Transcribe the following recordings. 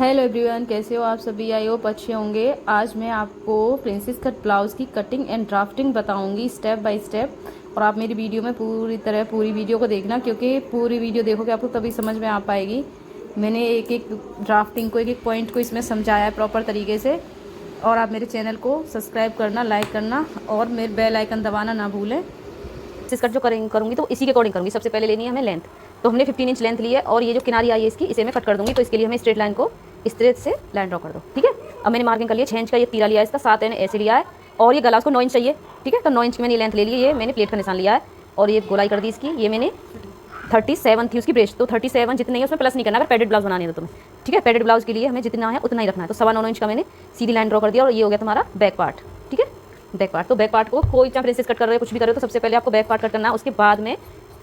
Hello everyone, कैसे हो आप सभी। आई होप अच्छे होंगे। आज मैं आपको प्रिंसेस कट ब्लाउज़ की कटिंग एंड ड्राफ्टिंग बताऊंगी स्टेप बाय स्टेप। और आप मेरी वीडियो में पूरी वीडियो को देखना, क्योंकि पूरी वीडियो देखोगे आपको तभी समझ में आ पाएगी। मैंने एक एक ड्राफ्टिंग को, एक एक पॉइंट को इसमें समझाया है प्रॉपर तरीके से। और आप मेरे चैनल को सब्सक्राइब करना, लाइक करना और मेरे बेल आइकन दबाना ना भूलें। प्रिंसेस कट जो करूँगी तो इसी के अकॉर्डिंग करूँगी। सबसे पहले लेनी है हमें लेंथ। तो हमने 15 इंच लेंथ ली है और ये जो किनारी आई है इसकी, इसे मैं कट कर दूँगी। तो इसके लिए हमें स्ट्रेट लाइन को इस तरह से लाइन ड्रॉ कर दो। ठीक है, अब मैंने मार्किंग कर लिया 6 इंच का, ये तीरा लिया है इसका, 7 मैंने ऐसे लिया है। और ये गला उसको 9 इंच चाहिए। ठीक है, तो 9 इंच की मैंने लेंथ ले ली है। ये मैंने प्लेट का निशान लिया है और ये गोलाई कर दी इसकी। ये मैंने 37 थी उसकी ब्रेस्ट, तो 37 जितनी है उसमें प्लस नहीं करना अगर पैडेड ब्लाउज बनानी है तो तुम्हें। ठीक है, पैडेड ब्लाउज के लिए हमें जितना है उतना ही रखना है। तो 9.25 इंच का मैंने सीधी लाइन ड्रॉ कर दिया और ये हो गया तुम्हारा बैक पार्ट। ठीक है, बैक पार्ट। तो बैक पार्ट को कोई चाहे प्रिंसेस कट कर रहे हो, कुछ भी कर रहे हो, तो सबसे पहले आपको बैक पार्ट कट करना है। उसके बाद में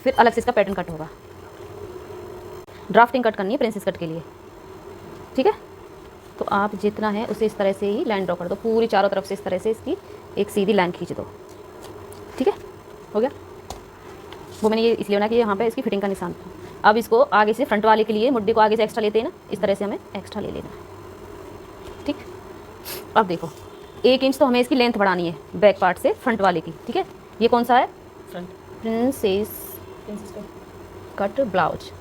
फिर अलग से इसका पैटर्न कट होगा। ड्राफ्टिंग कट करनी है प्रिंसेस कट के लिए। ठीक है, तो आप जितना है उसे इस तरह से ही लाइन ड्रॉ कर दो, पूरी चारों तरफ से इस तरह से इसकी एक सीधी लाइन खींच दो। ठीक है, हो गया। वो मैंने ये इसलिए बनाया कि यहाँ पे इसकी फिटिंग का निशान था। अब इसको आगे से फ्रंट वाले के लिए मुड्डे को आगे से एक्स्ट्रा लेते हैं ना, इस तरह से हमें एक्स्ट्रा ले लेना है। ठीक, अब देखो 1 इंच तो हमें इसकी लेंथ बढ़ानी है बैक पार्ट से फ्रंट वाले की। ठीक है, ये कौन सा है? Front princess cut blouse.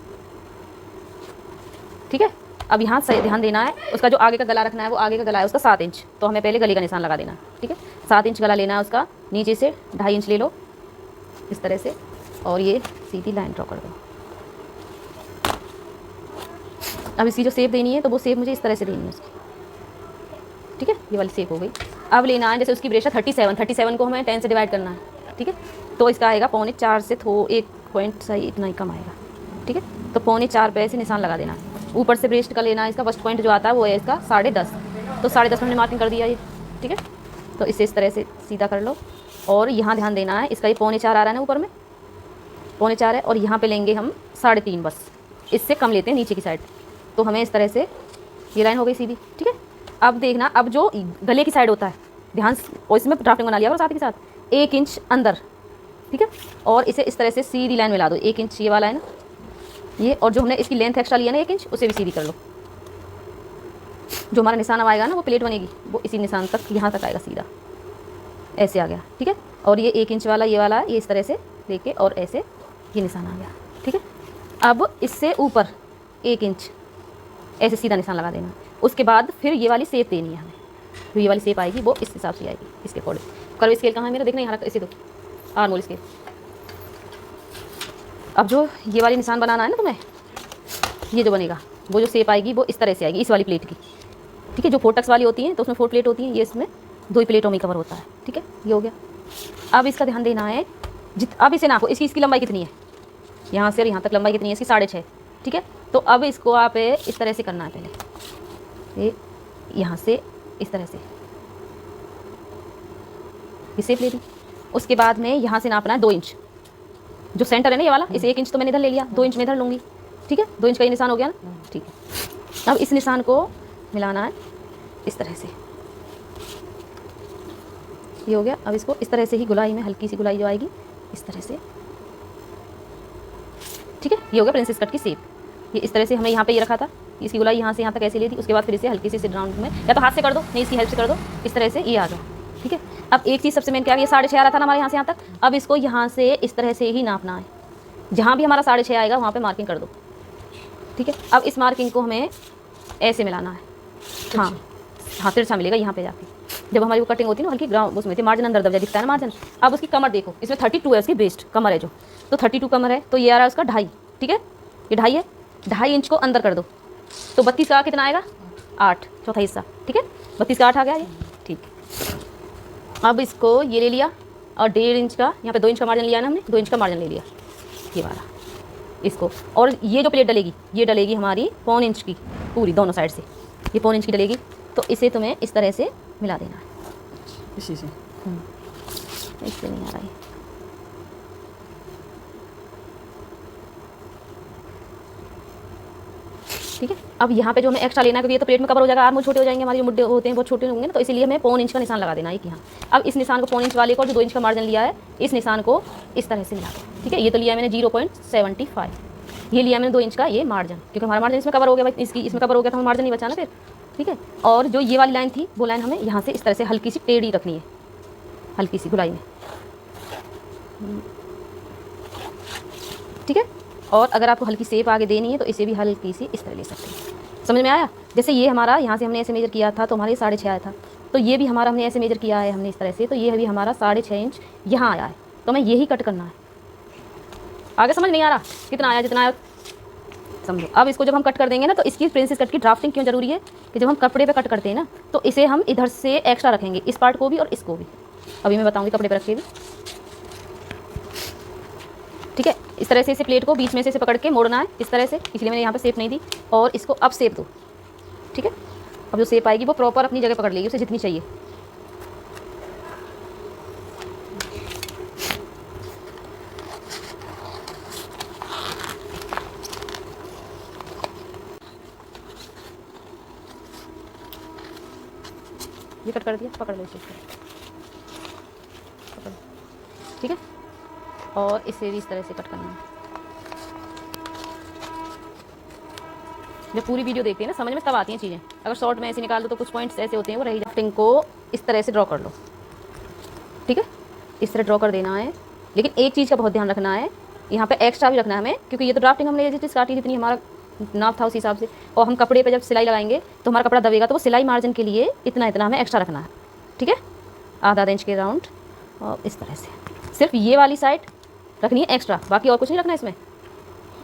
ठीक है, अब यहाँ से ध्यान देना है, उसका जो आगे का गला रखना है वो आगे का गला है उसका 7 इंच। तो हमें पहले गले का निशान लगा देना है। ठीक है, 7 इंच गला लेना है उसका। नीचे से 2.5 इंच ले लो इस तरह से और ये सीधी लाइन ड्रॉ कर दो। अब इसकी जो शेप देनी है तो वो शेप मुझे इस तरह से देनी है उसकी। ठीक है, ये वाली शेप हो गई। अब लेना है, जैसे उसकी ब्रेस्ट है 37 को हमें 10 से डिवाइड करना है। ठीक है, तो इसका आएगा 3.25 से 1 पॉइंट सही इतना ही कम आएगा। ठीक है, तो 3.25 पे ऐसे निशान लगा देना है। ऊपर से ब्रेस्ट का लेना है, इसका फर्स्ट पॉइंट जो आता है वो है इसका 10.5। तो 10.5 हमने मार्किंग कर दिया ये। ठीक है, तो इसे इस तरह से सीधा कर लो और यहाँ ध्यान देना है, इसका ये 3.25 आ रहा है ना ऊपर में, 3.25 है और यहाँ पे लेंगे हम 3.5, बस इससे कम लेते हैं नीचे की साइड। तो हमें इस तरह से ये लाइन हो गई सीधी। ठीक है, अब देखना, अब जो गले की साइड होता है ध्यान, और इसमें ड्राफ्टिंग बना लिया और साथ के साथ 1 इंच अंदर। ठीक है, और इसे इस तरह से सीधी लाइन मिला दो। 1 इंच ये वाला है ना ये, और जो हमने इसकी लेंथ एक्स्ट्रा लिया ना 1 इंच, उसे भी सीधी कर लो। जो हमारा निशान अब आएगा ना, वो प्लेट बनेगी वो इसी निशान तक, यहाँ तक आएगा सीधा, ऐसे आ गया। ठीक है, और ये 1 इंच वाला ये वाला ये इस तरह से लेके और ऐसे ये निशान आ गया। ठीक है, अब इससे ऊपर 1 इंच ऐसे सीधा निशान लगा देना। उसके बाद फिर ये वाली शेप देनी है हमें। तो ये वाली शेप आएगी वो इस हिसाब से आएगी, इसके अकॉर्डिंग। कर्व स्केल कहाँ है मेरा, देखना यहाँ इसे दो, आर्मोल स्केल। अब जो ये वाली निशान बनाना है ना तुम्हें, ये जो बनेगा वो जो शेप आएगी वो इस तरह से आएगी, इस वाली प्लेट की। ठीक है, जो 4 टक्स वाली होती है तो उसमें 4 प्लेट होती है, ये इसमें 2 ही प्लेटों में कवर होता है। ठीक है, ये हो गया। अब इसका ध्यान देना है, अब इसे नापो, इसकी लंबाई कितनी है, यहाँ से और यहाँ तक लंबाई कितनी है इसकी, 6.5। ठीक है, तो अब इसको आप इस तरह से करना है। पहले ये यहाँ से इस तरह से ये शेप ले ली। उसके बाद में यहाँ से नापना है 2 इंच, जो सेंटर है ना ये वाला, इसे 1 इंच तो मैंने इधर ले लिया, 2 इंच में इधर लूँगी। ठीक है, 2 इंच का ये निशान हो गया ना। ठीक है, अब इस निशान को मिलाना है इस तरह से, ये हो गया। अब इसको इस तरह से ही गुलाई में हल्की सी गुलाई जो आएगी इस तरह से। ठीक है, ये हो गया प्रिंसेस कट की शेप। ये इस तरह से हमें यहाँ पे ये रखा था, इसकी गुलाई यहाँ से यहाँ तक ऐसे ली थी। उसके बाद फिर इसे हल्की सी राउंड में, या तो हाथ से कर दो, नहीं इसकी हेल्प से कर दो, इस तरह से ये आ जाओ। ठीक है, अब एक चीज़ सबसे मेन क्या है, ये 6.5 आ रहा था ना हमारे यहाँ से यहाँ तक। अब इसको यहाँ से इस तरह से ही नापना है, जहाँ भी हमारा 6.5 आएगा वहाँ पर मार्किंग कर दो। ठीक है, अब इस मार्किंग को हमें ऐसे मिलाना है। हाँ हाँ, तिरछा मिलेगा यहाँ पे जाके। जब हमारी वो कटिंग होती है ना हल्की ग्राउंड, उसमें मार्जिन अंदर दब जाए, दिखता है ना मार्जिन। अब उसकी कमर देखो, इसमें 32 है उसकी बेस्ट कमर है जो, तो 32 कमर है, तो ये आ रहा है उसका 2.5। ठीक है, ये 2.5 है, 2.5 इंच को अंदर कर दो, तो 32 का कितना आएगा, 8, चौथा हिस्सा। ठीक है, 32 का 8 आ गया ये। ठीक, अब इसको ये ले लिया और 1.5 इंच का, यहाँ पे 2 इंच का मार्जिन लिया ना हमने, 2 इंच का मार्जिन ले लिया ये वाला इसको। और ये जो प्लेट डलेगी ये डलेगी हमारी 1.25 इंच की पूरी, दोनों साइड से ये 1.25 इंच की डलेगी। तो इसे तुम्हें इस तरह से मिला देना है इसी से। इससे नहीं आ रहा है। ठीक है, अब यहाँ पे जो हमें एक्स्ट्रा लेना है, क्योंकि ये तो प्लेट में कवर हो जाएगा, आर्म छोटे हो जाएंगे, हमारे जो मुड्डे होते हैं वो छोटे होंगे ना, तो इसीलिए हमें 1.25 इंच का निशान लगा देना है यहाँ। अब इस निशान को 1.25 इंच वाले को, जो 2 इंच का मार्जिन लिया है, इस निशान को इस तरह से मिला दें। ठीक है, ये तो लिया है मैंने 0.75। ये लिया मैंने 2 इंच का ये मार्जिन, क्योंकि हमारा मार्जिन इसमें कवर हो गया भाई, इसमें कवर हो गया तो हमें मार्जिन नहीं बचा ना फिर, ठीक है। और जो ये वाली लाइन थी वो लाइन हमें यहाँ से इस तरह से हल्की सी टेढ़ी रखनी है, हल्की सी गुलाई में, ठीक है। और अगर आपको हल्की सेप आगे देनी है तो इसे भी हल्की सी इस तरह ले सकते हैं। समझ में आया? जैसे ये हमारा यहाँ से हमने ऐसे मेजर किया था तो हमारे 6.5 आया था, तो ये भी हमारा हमने ऐसे मेजर किया है हमने इस तरह से, तो ये भी हमारा 6.5 इंच यहाँ आया है, तो हमें यही कट करना है। आगे समझ नहीं आ रहा? कितना आया, जितना आया समझो। अब इसको जब हम कट कर देंगे ना, तो इसकी प्रिंसेस कट की ड्राफ्टिंग क्यों जरूरी है कि जब हम कपड़े पे कट करते हैं ना, तो इसे हम इधर से एक्स्ट्रा रखेंगे, इस पार्ट को भी और इसको भी। अभी मैं बताऊंगी कपड़े पे रख के भी, ठीक है। इस तरह से इसे प्लेट को बीच में से इसे पकड़ के मोड़ना है इस तरह से, इसलिए मैंने यहाँ पे शेप नहीं दी। और इसको अब शेप दो, ठीक है। अब जो शेप आएगी वो प्रॉपर अपनी जगह पकड़ लेगी, उसे जितनी चाहिए। ये कट कर दिया, पकड़ लो इसे, पकड़, ठीक है। और इसे भी इस तरह से कट करना है। जब पूरी वीडियो देखते हैं ना समझ में तब आती हैं चीज़ें, अगर शॉर्ट में ऐसे निकाल दो तो कुछ पॉइंट्स ऐसे होते हैं वो रही। ड्राफ्टिंग को इस तरह से ड्रॉ कर लो, ठीक है। इस तरह ड्रॉ कर देना है, लेकिन एक चीज़ का बहुत ध्यान रखना है, यहाँ पे एक्स्ट्रा भी रखना है हमें, क्योंकि ये तो ड्राफ्टिंग हमने जितनी काटी जितनी हमारा नाप था उस हिसाब से, और हम कपड़े पे जब सिलाई लगाएंगे तो हमारा कपड़ा दबेगा, तो वो सिलाई मार्जिन के लिए इतना इतना हमें एक्स्ट्रा रखना है, ठीक है। आधा इंच के राउंड, और इस तरह से सिर्फ ये वाली साइड रखनी है एक्स्ट्रा, बाकी और कुछ नहीं रखना है इसमें।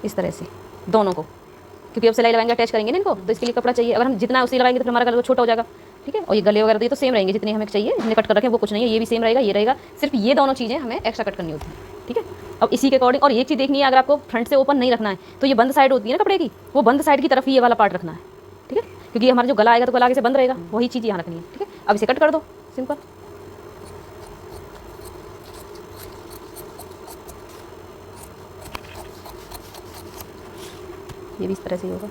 इस तरह से दोनों को, क्योंकि अब सिलाई लगाएंगे अटैच करेंगे ना इनको, तो इसके लिए कपड़ा चाहिए। अगर हम जितना उसी लगाएंगे तो फिर हमारा गला छोटा हो जाएगा, ठीक है। और ये गले वगैरह तो ये तो सेम रहेंगे, जितने हमें चाहिए जितने कट कर रखे हैं वो कुछ नहीं है, ये भी सेम रहेगा, ये रहेगा, सिर्फ ये दोनों चीज़ें हमें एक्स्ट्रा कट करनी होती हैं, ठीक है। अब इसी के अकॉर्डिंग, और एक चीज़ देखनी है, अगर आपको फ्रंट से ओपन नहीं रखना है तो ये बंद साइड होती है ना कपड़े की, वो बंद साइड की तरफ ही ये वाला पार्ट रखना है, ठीक है। क्योंकि हमारा जो गला आएगा तो गला आगे से बंद रहेगा, वही चीज़ यहाँ रखनी है, ठीक है। अब इसे कट कर दो सिंपल। ये भी इस तरह से ही होगा।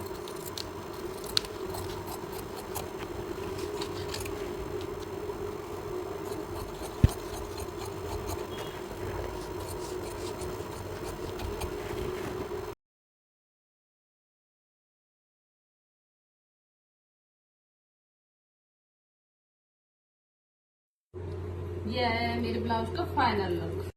ये है मेरे ब्लाउज का फाइनल लुक।